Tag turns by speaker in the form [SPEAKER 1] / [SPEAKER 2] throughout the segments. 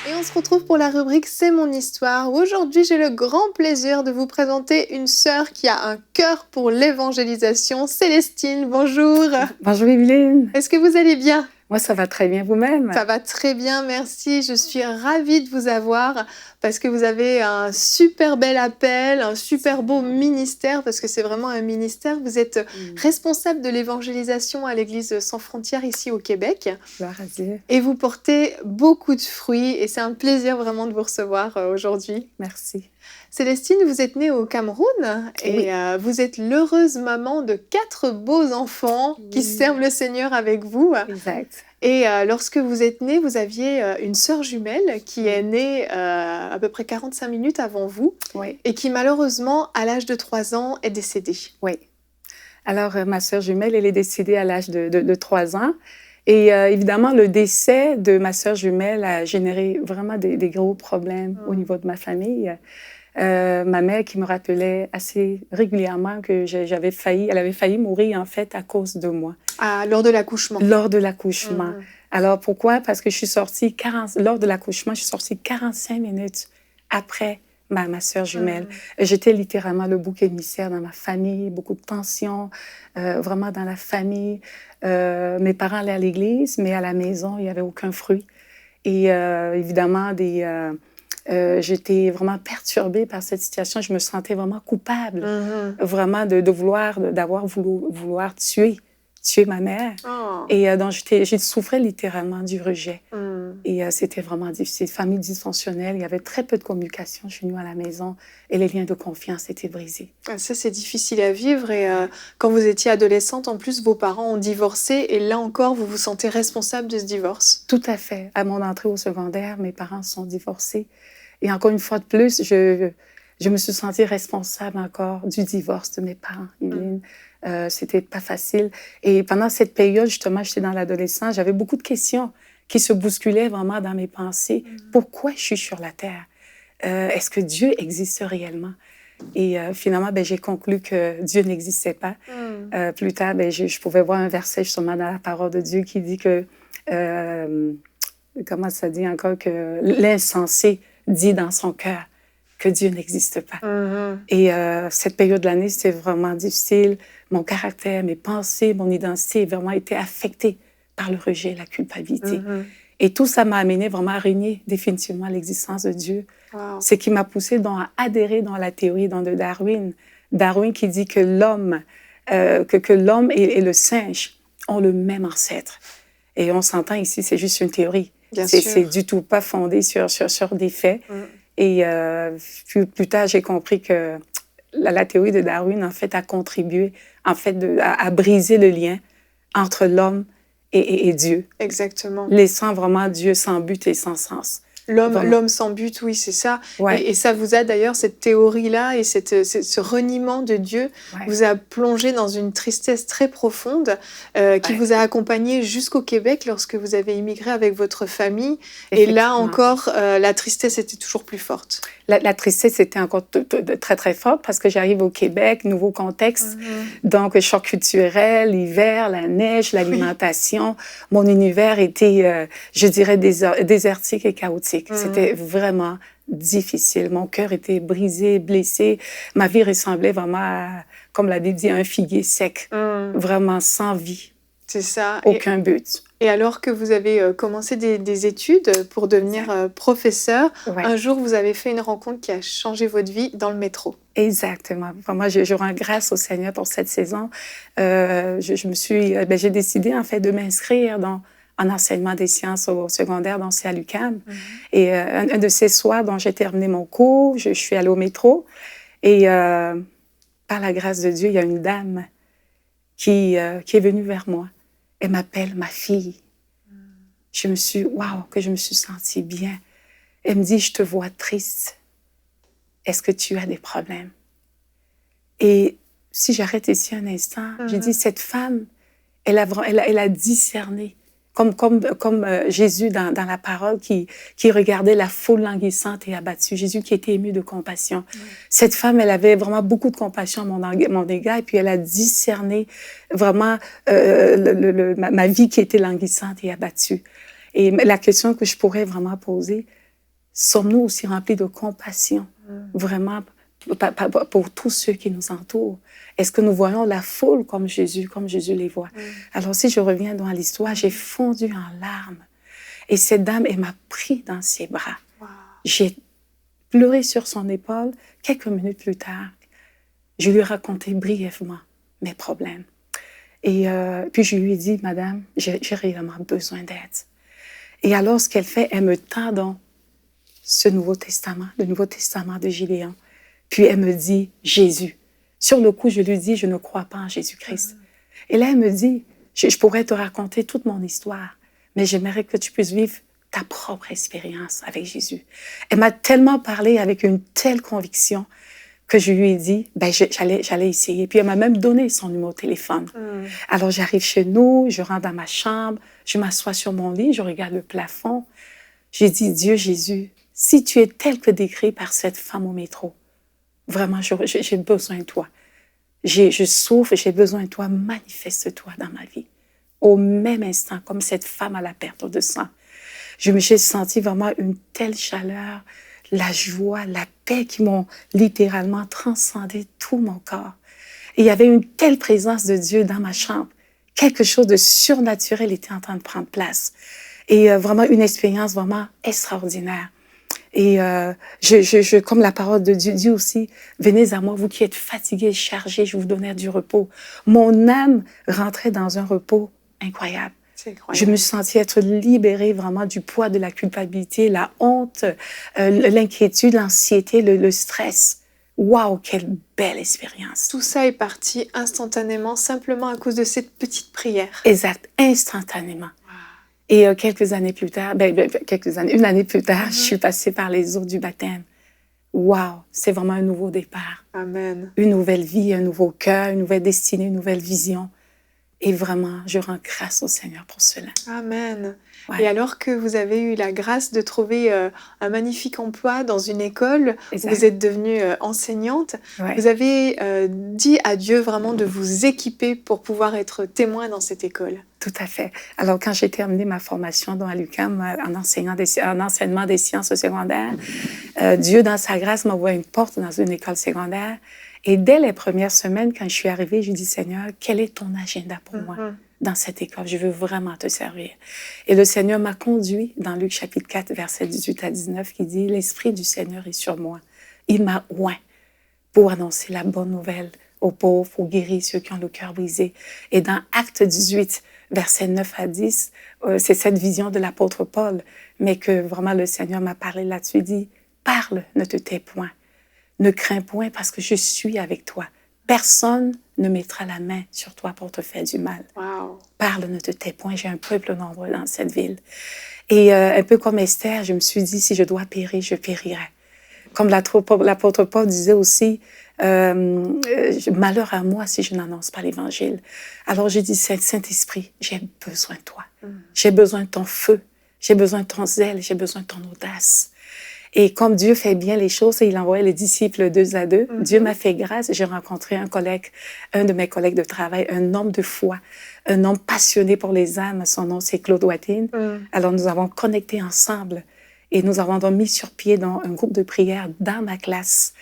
[SPEAKER 1] Et on se retrouve pour la rubrique C'est mon histoire, où aujourd'hui j'ai le grand plaisir de vous présenter une sœur qui a un cœur pour l'évangélisation, Célestine, bonjour.
[SPEAKER 2] Bonjour Evelyne.
[SPEAKER 1] Est-ce que vous allez bien?
[SPEAKER 2] Moi, ça va très bien, vous-même?
[SPEAKER 1] Ça va très bien, merci. Je suis ravie de vous avoir parce que vous avez un super bel appel, un super beau ministère, parce que c'est vraiment un ministère. Vous êtes responsable de l'évangélisation à l'Église Sans Frontières ici au Québec.
[SPEAKER 2] Gloire à Dieu.
[SPEAKER 1] Et vous portez beaucoup de fruits et c'est un plaisir vraiment de vous recevoir aujourd'hui.
[SPEAKER 2] Merci.
[SPEAKER 1] Célestine, vous êtes née au Cameroun et vous êtes l'heureuse maman de 4 beaux enfants qui servent le Seigneur avec vous.
[SPEAKER 2] Exact.
[SPEAKER 1] Et lorsque vous êtes née, vous aviez une sœur jumelle qui est née à peu près 45 minutes avant vous et qui malheureusement, à l'âge de 3 ans, est décédée.
[SPEAKER 2] Oui. Alors, ma sœur jumelle, elle est décédée à l'âge de 3 ans. Et évidemment, le décès de ma sœur jumelle a généré vraiment des gros problèmes au niveau de ma famille. Ma mère qui me rappelait assez régulièrement que elle avait failli mourir en fait à cause de moi.
[SPEAKER 1] Ah, lors de l'accouchement.
[SPEAKER 2] Lors de l'accouchement. Alors pourquoi? Parce que lors de l'accouchement, je suis sortie 45 minutes après ma sœur jumelle. J'étais littéralement le bouc émissaire dans ma famille, beaucoup de tensions, vraiment dans la famille. Mes parents allaient à l'église, mais à la maison, il n'y avait aucun fruit. Et évidemment, j'étais vraiment perturbée par cette situation. Je me sentais vraiment coupable, vraiment d'avoir vouloir tuer ma mère. Et donc, j'ai souffert littéralement du rejet. Et c'était vraiment difficile. Famille dysfonctionnelle, il y avait très peu de communication chez nous à la maison et les liens de confiance étaient brisés.
[SPEAKER 1] Ça, c'est difficile à vivre. Et quand vous étiez adolescente, en plus, vos parents ont divorcé et là encore, vous vous sentez responsable de ce divorce.
[SPEAKER 2] Tout à fait. À mon entrée au secondaire, mes parents sont divorcés. Et encore une fois de plus, je me suis sentie responsable encore du divorce de mes parents, Evelyne. C'était pas facile. Et pendant cette période, justement, j'étais dans l'adolescence, j'avais beaucoup de questions qui se bousculaient vraiment dans mes pensées. Pourquoi je suis sur la terre? Est-ce que Dieu existe réellement? Et finalement, j'ai conclu que Dieu n'existait pas. Plus tard, je pouvais voir un verset justement dans la parole de Dieu qui dit que, comment ça dit encore, que l'insensé dit dans son cœur que Dieu n'existe pas. Et cette période de l'année, c'était vraiment difficile. Mon caractère, mes pensées, mon identité vraiment été affectée par le rejet, la culpabilité. Et tout ça m'a amené vraiment à renier définitivement l'existence de Dieu. Ce qui m'a poussée donc à adhérer dans la théorie de Darwin. Darwin qui dit que l'homme et le singe ont le même ancêtre. Et on s'entend ici, c'est juste une théorie. C'est du tout pas fondé sur des faits. Et plus tard, j'ai compris que la théorie de Darwin, en fait, a contribué en fait, à briser le lien entre l'homme et Dieu.
[SPEAKER 1] Exactement.
[SPEAKER 2] Laissant vraiment Dieu sans but et sans sens.
[SPEAKER 1] L'homme sans but, oui, c'est ça. Et ça vous a d'ailleurs, cette théorie-là et ce reniement de Dieu vous a plongé dans une tristesse très profonde qui vous a accompagné jusqu'au Québec lorsque vous avez immigré avec votre famille. Et là encore, la tristesse était toujours plus forte.
[SPEAKER 2] La tristesse était encore très, très forte parce que j'arrive au Québec, nouveau contexte. Donc, choc culturel, l'hiver, la neige, l'alimentation. Mon univers était, je dirais, désertique et chaotique. C'était vraiment difficile. Mon cœur était brisé, blessé. Ma vie ressemblait vraiment à, comme l'a dit, un figuier sec. Vraiment sans vie.
[SPEAKER 1] C'est ça.
[SPEAKER 2] Aucun but.
[SPEAKER 1] Et alors que vous avez commencé des études pour devenir professeur, un jour, vous avez fait une rencontre qui a changé votre vie dans le métro.
[SPEAKER 2] Exactement. Moi, je rends grâce au Seigneur pour cette saison. J'ai décidé, en fait, de m'inscrire en enseignement des sciences au secondaire, donc c'est à l'UQAM. Et un de ces soirs, dont j'ai terminé mon cours, je suis allée au métro. Et par la grâce de Dieu, il y a une dame qui est venue vers moi. Elle m'appelle ma fille. Je me suis sentie bien. Elle me dit, je te vois triste. Est-ce que tu as des problèmes? Et si j'arrête ici un instant, j'ai dit, cette femme, elle a discerné Comme Jésus dans la parole qui regardait la foule languissante et abattue. Jésus qui était ému de compassion. Cette femme, elle avait vraiment beaucoup de compassion à mon égard et puis elle a discerné vraiment ma vie qui était languissante et abattue. Et la question que je pourrais vraiment poser, sommes-nous aussi remplis de compassion, vraiment, pour tous ceux qui nous entourent? Est-ce que nous voyons la foule comme Jésus les voit? Alors, si je reviens dans l'histoire, j'ai fondu en larmes. Et cette dame, elle m'a pris dans ses bras. Wow. J'ai pleuré sur son épaule. Quelques minutes plus tard, je lui ai raconté brièvement mes problèmes. Et puis, je lui ai dit, Madame, j'ai réellement besoin d'aide. Et alors, ce qu'elle fait, elle me tend donc ce Nouveau Testament, le Nouveau Testament de Gideon. Puis elle me dit, Jésus. Sur le coup, je lui dis, je ne crois pas en Jésus-Christ. Et là, elle me dit, je pourrais te raconter toute mon histoire, mais j'aimerais que tu puisses vivre ta propre expérience avec Jésus. Elle m'a tellement parlé avec une telle conviction que je lui ai dit, j'allais essayer. Puis elle m'a même donné son numéro de téléphone. Alors, j'arrive chez nous, je rentre dans ma chambre, je m'assois sur mon lit, je regarde le plafond. J'ai dit, Dieu Jésus, si tu es tel que décrit par cette femme au métro, vraiment, j'ai besoin de toi. Je souffre, j'ai besoin de toi. Manifeste-toi dans ma vie. Au même instant, comme cette femme à la perte de sang, j'ai senti vraiment une telle chaleur, la joie, la paix qui m'ont littéralement transcendé tout mon corps. Et il y avait une telle présence de Dieu dans ma chambre. Quelque chose de surnaturel était en train de prendre place. Et vraiment une expérience vraiment extraordinaire. Et comme la parole de Dieu dit aussi, venez à moi, vous qui êtes fatigués, chargés, je vous donnerai du repos. Mon âme rentrait dans un repos incroyable. Je me sentais être libérée vraiment du poids de la culpabilité, la honte, l'inquiétude, l'anxiété, le stress. Waouh, quelle belle expérience.
[SPEAKER 1] Tout ça est parti instantanément, simplement à cause de cette petite prière.
[SPEAKER 2] Exact, instantanément. Et quelques années plus tard, une année plus tard, je suis passée par les eaux du baptême. Waouh, c'est vraiment un nouveau départ.
[SPEAKER 1] Amen.
[SPEAKER 2] Une nouvelle vie, un nouveau cœur, une nouvelle destinée, une nouvelle vision. Et vraiment, je rends grâce au Seigneur pour cela.
[SPEAKER 1] Amen.
[SPEAKER 2] Ouais.
[SPEAKER 1] Et alors que vous avez eu la grâce de trouver un magnifique emploi dans une école, où vous êtes devenue enseignante, vous avez dit à Dieu vraiment de vous équiper pour pouvoir être témoin dans cette école.
[SPEAKER 2] Tout à fait. Alors, quand j'ai terminé ma formation à l'UQAM en enseignement des sciences secondaires, Dieu, dans sa grâce, m'a ouvert une porte dans une école secondaire. Et dès les premières semaines, quand je suis arrivée, je dis, Seigneur, quel est ton agenda pour moi dans cette école? Je veux vraiment te servir. Et le Seigneur m'a conduit dans Luc chapitre 4, versets 18 à 19, qui dit, l'Esprit du Seigneur est sur moi. Il m'a oint pour annoncer la bonne nouvelle aux pauvres, pour guérir ceux qui ont le cœur brisé. Et dans Acte 18, versets 9 à 10, c'est cette vision de l'apôtre Paul, mais que vraiment le Seigneur m'a parlé là-dessus. Il dit, parle, ne te tais point. Ne crains point parce que je suis avec toi. Personne ne mettra la main sur toi pour te faire du mal.
[SPEAKER 1] Wow.
[SPEAKER 2] Parle, ne te tais point. J'ai un peuple nombreux dans cette ville. Et un peu comme Esther, je me suis dit, si je dois périr, je périrai. Comme l'apôtre Paul disait aussi, malheur à moi si je n'annonce pas l'Évangile. Alors j'ai dit, Saint-Esprit, j'ai besoin de toi. J'ai besoin de ton feu. J'ai besoin de ton zèle. J'ai besoin de ton audace. Et comme Dieu fait bien les choses, et il envoyait les disciples 2 à 2, Dieu m'a fait grâce. J'ai rencontré un de mes collègues de travail, un homme de foi, un homme passionné pour les âmes. Son nom, c'est Claude Watine. Alors, nous avons connecté ensemble et nous avons donc mis sur pied un groupe de prière dans ma classe.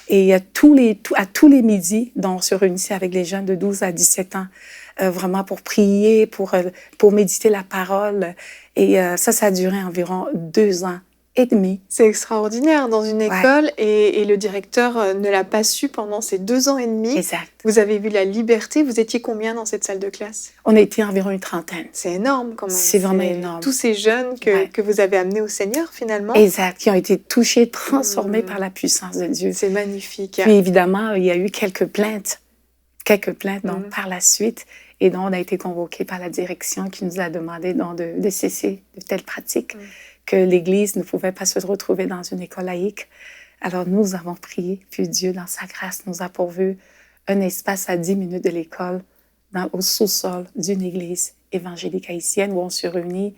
[SPEAKER 2] Et à tous les midis, donc, on se réunissait avec les jeunes de 12 à 17 ans, vraiment pour prier, pour méditer la parole. Et ça a duré environ 2 ans. Et demi.
[SPEAKER 1] C'est extraordinaire dans une école et le directeur ne l'a pas su pendant ces 2 ans et demi.
[SPEAKER 2] Exact.
[SPEAKER 1] Vous avez vu la liberté. Vous étiez combien dans cette salle de classe?
[SPEAKER 2] On était environ une trentaine.
[SPEAKER 1] C'est énorme quand même.
[SPEAKER 2] C'est vraiment énorme.
[SPEAKER 1] Tous ces jeunes que vous avez amenés au Seigneur finalement.
[SPEAKER 2] Exact, qui ont été touchés, transformés par la puissance de Dieu.
[SPEAKER 1] C'est magnifique.
[SPEAKER 2] Puis évidemment, il y a eu quelques plaintes donc, par la suite. Et donc, on a été convoqués par la direction qui nous a demandé donc, de cesser de telles pratiques. Que l'Église ne pouvait pas se retrouver dans une école laïque. Alors, nous avons prié, puis Dieu, dans sa grâce, nous a pourvu un espace à 10 minutes de l'école, au sous-sol d'une église. évangélique haïtienne où on se réunit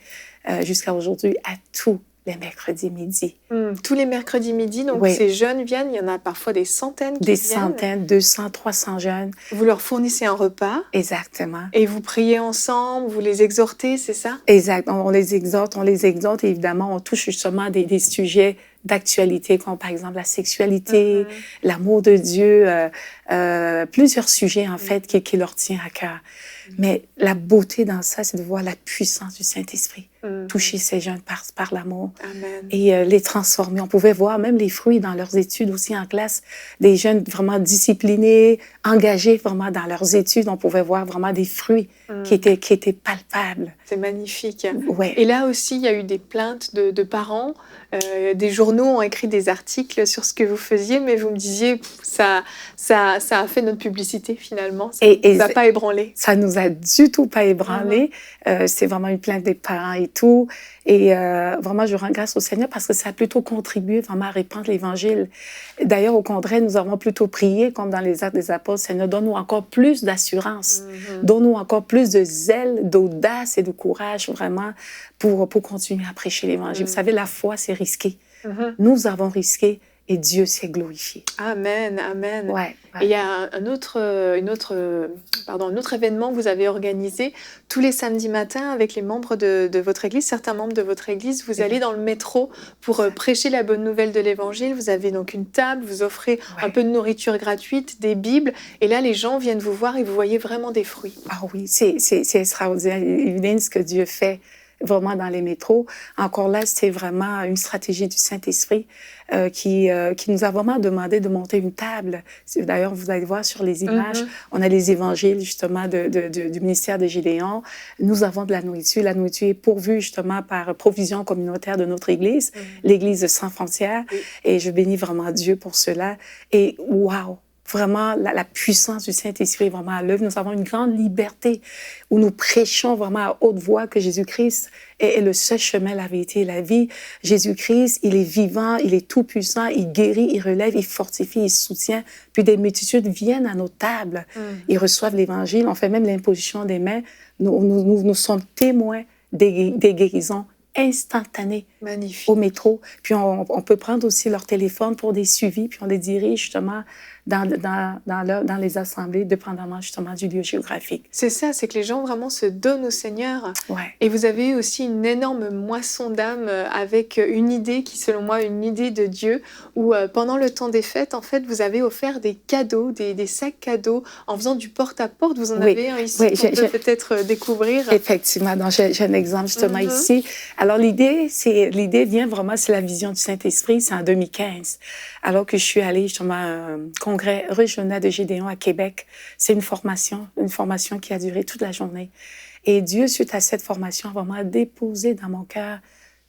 [SPEAKER 2] jusqu'à aujourd'hui à tous les mercredis midi.
[SPEAKER 1] Tous les mercredis midi, donc
[SPEAKER 2] Oui.
[SPEAKER 1] Ces jeunes viennent, il y en a parfois des centaines qui
[SPEAKER 2] Des
[SPEAKER 1] viennent.
[SPEAKER 2] centaines, 200, 300 jeunes.
[SPEAKER 1] Vous leur fournissez un repas.
[SPEAKER 2] Exactement.
[SPEAKER 1] Et vous priez ensemble, vous les exhortez, c'est ça?
[SPEAKER 2] Exact. On les exhorte, et évidemment, on touche justement des sujets d'actualité, comme par exemple la sexualité, l'amour de Dieu, plusieurs sujets, en fait, qui leur tient à cœur. Mais la beauté dans ça, c'est de voir la puissance du Saint-Esprit toucher ces jeunes par l'amour et les transformer. On pouvait voir même les fruits dans leurs études aussi en classe, des jeunes vraiment disciplinés, engagés vraiment dans leurs études. On pouvait voir vraiment des fruits qui étaient palpables.
[SPEAKER 1] C'est magnifique.
[SPEAKER 2] Ouais.
[SPEAKER 1] Et là aussi, il y a eu des plaintes de parents. Des journaux ont écrit des articles sur ce que vous faisiez, mais vous me disiez, ça a fait notre publicité finalement. Ça ne nous a pas ébranlé.
[SPEAKER 2] Ça ne nous a du tout pas ébranlé. C'est vraiment une plainte des parents et tout. Et vraiment, je rends grâce au Seigneur parce que ça a plutôt contribué vraiment à répandre l'Évangile. D'ailleurs, au contraire, nous avons plutôt prié, comme dans les Actes des Apôtres, Seigneur, donne-nous encore plus d'assurance, donne-nous encore plus de zèle, d'audace et de courage, vraiment, pour continuer à prêcher l'Évangile. Vous savez, la foi, c'est risqué. Nous avons risqué et Dieu s'est glorifié.
[SPEAKER 1] Amen, amen.
[SPEAKER 2] Ouais.
[SPEAKER 1] Et il y a un autre événement que vous avez organisé tous les samedis matins avec les membres de votre église, certains membres de votre église. Vous allez dans le métro pour prêcher la bonne nouvelle de l'Évangile. Vous avez donc une table, vous offrez un peu de nourriture gratuite, des Bibles. Et là, les gens viennent vous voir et vous voyez vraiment des fruits.
[SPEAKER 2] Ah oui, c'est extraordinaire, Evelyne, ce que Dieu fait vraiment dans les métros. Encore là, c'est vraiment une stratégie du Saint-Esprit qui nous a vraiment demandé de monter une table. D'ailleurs, vous allez voir sur les images, on a les évangiles justement du ministère de Gédéon. Nous avons de la nourriture. La nourriture est pourvue justement par provision communautaire de notre Église, l'Église sans frontières. Et je bénis vraiment Dieu pour cela. Et waouh! Vraiment, la puissance du Saint-Esprit est vraiment à l'œuvre. Nous avons une grande liberté où nous prêchons vraiment à haute voix que Jésus-Christ est le seul chemin, la vérité et la vie. Jésus-Christ, il est vivant, il est tout-puissant, il guérit, il relève, il fortifie, il soutient. Puis des multitudes viennent à nos tables, ils reçoivent l'Évangile, on fait même l'imposition des mains. Nous sommes témoins des guérisons instantanées.
[SPEAKER 1] Magnifique.
[SPEAKER 2] Au métro. Puis on peut prendre aussi leur téléphone pour des suivis, puis on les dirige justement dans les assemblées, dépendamment justement du lieu géographique.
[SPEAKER 1] C'est ça, c'est que les gens vraiment se donnent au Seigneur.
[SPEAKER 2] Ouais.
[SPEAKER 1] Et vous avez aussi une énorme moisson d'âme avec une idée qui, selon moi, une idée de Dieu, où pendant le temps des fêtes, en fait, vous avez offert des cadeaux, des sacs cadeaux, en faisant du porte-à-porte. Vous en avez un ici qu'on peut peut-être découvrir.
[SPEAKER 2] Effectivement, donc j'ai un exemple justement ici. Alors l'idée vient vraiment, c'est la vision du Saint-Esprit, c'est en 2015. Alors que je suis allée justement à un congrès régional de Gédéon à Québec. C'est une formation qui a duré toute la journée. Et Dieu, suite à cette formation, a vraiment déposé dans mon cœur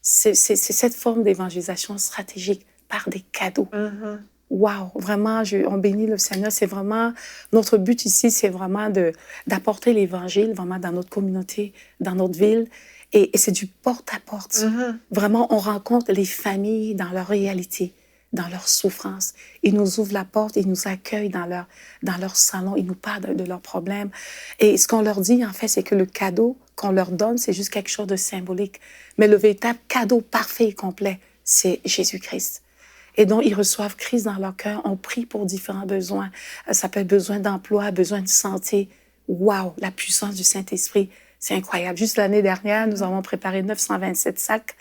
[SPEAKER 2] c'est cette forme d'évangélisation stratégique par des cadeaux. Wow, vraiment, on bénit le Seigneur. C'est vraiment, notre but ici, c'est vraiment d'apporter l'Évangile vraiment dans notre communauté, dans notre ville. Et c'est du porte-à-porte. Vraiment, on rencontre les familles dans leur réalité, dans leur souffrance. Ils nous ouvrent la porte, ils nous accueillent dans leur salon, ils nous parlent de leurs problèmes. Et ce qu'on leur dit, en fait, c'est que le cadeau qu'on leur donne, c'est juste quelque chose de symbolique. Mais le véritable cadeau parfait et complet, c'est Jésus-Christ. Et donc, ils reçoivent Christ dans leur cœur. On prie pour différents besoins. Ça peut être besoin d'emploi, besoin de santé. Wow, la puissance du Saint-Esprit, c'est incroyable. Juste l'année dernière, nous avons préparé 927 sacs.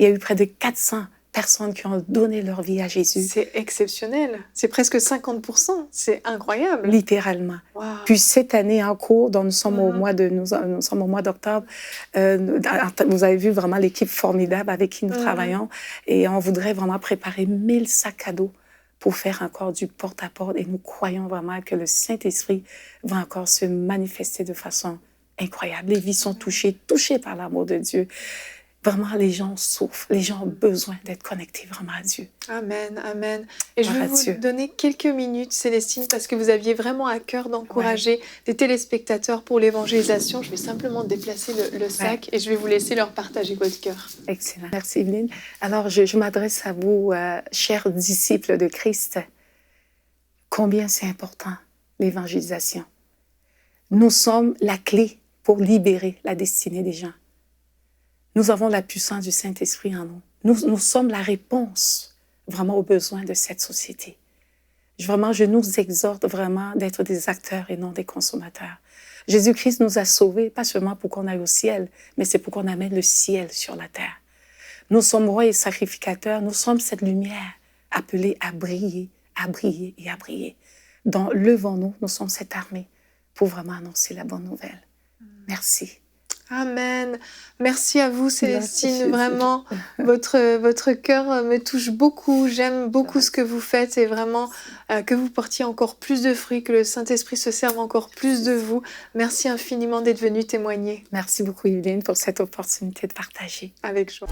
[SPEAKER 2] Il y a eu près de 400 personnes qui ont donné leur vie à Jésus.
[SPEAKER 1] C'est exceptionnel. C'est presque 50%. C'est incroyable.
[SPEAKER 2] Littéralement.
[SPEAKER 1] Wow.
[SPEAKER 2] Puis cette année en cours, dont nous sommes au mois d'octobre, vous avez vu vraiment l'équipe formidable avec qui nous travaillons. Et on voudrait vraiment préparer 1000 sacs cadeaux pour faire encore du porte-à-porte. Et nous croyons vraiment que le Saint-Esprit va encore se manifester de façon incroyable. Les vies sont touchées par l'amour de Dieu. Vraiment, les gens souffrent. Les gens ont besoin d'être connectés vraiment à Dieu.
[SPEAKER 1] Amen, amen. Et je vais vous donner quelques minutes, Célestine, parce que vous aviez vraiment à cœur d'encourager des téléspectateurs pour l'évangélisation. Je vais simplement déplacer le sac et je vais vous laisser leur partager votre cœur.
[SPEAKER 2] Excellent. Merci, Evelyne. Alors, je m'adresse à vous, chers disciples de Christ. Combien c'est important, l'évangélisation. Nous sommes la clé pour libérer la destinée des gens. Nous avons la puissance du Saint-Esprit en nous. Nous sommes la réponse vraiment aux besoins de cette société. Je nous exhorte vraiment d'être des acteurs et non des consommateurs. Jésus-Christ nous a sauvés, pas seulement pour qu'on aille au ciel, mais c'est pour qu'on amène le ciel sur la terre. Nous sommes rois et sacrificateurs, nous sommes cette lumière appelée à briller, à briller et à briller. Donc, levons-nous, nous sommes cette armée pour vraiment annoncer la bonne nouvelle. Merci.
[SPEAKER 1] Amen. Merci à vous, Célestine. Vraiment, votre cœur me touche beaucoup. J'aime beaucoup ce que vous faites et vraiment que vous portiez encore plus de fruits, que le Saint-Esprit se serve encore plus de vous. Merci infiniment d'être venue témoigner.
[SPEAKER 2] Merci beaucoup, Evelyne, pour cette opportunité de partager.
[SPEAKER 1] Avec joie.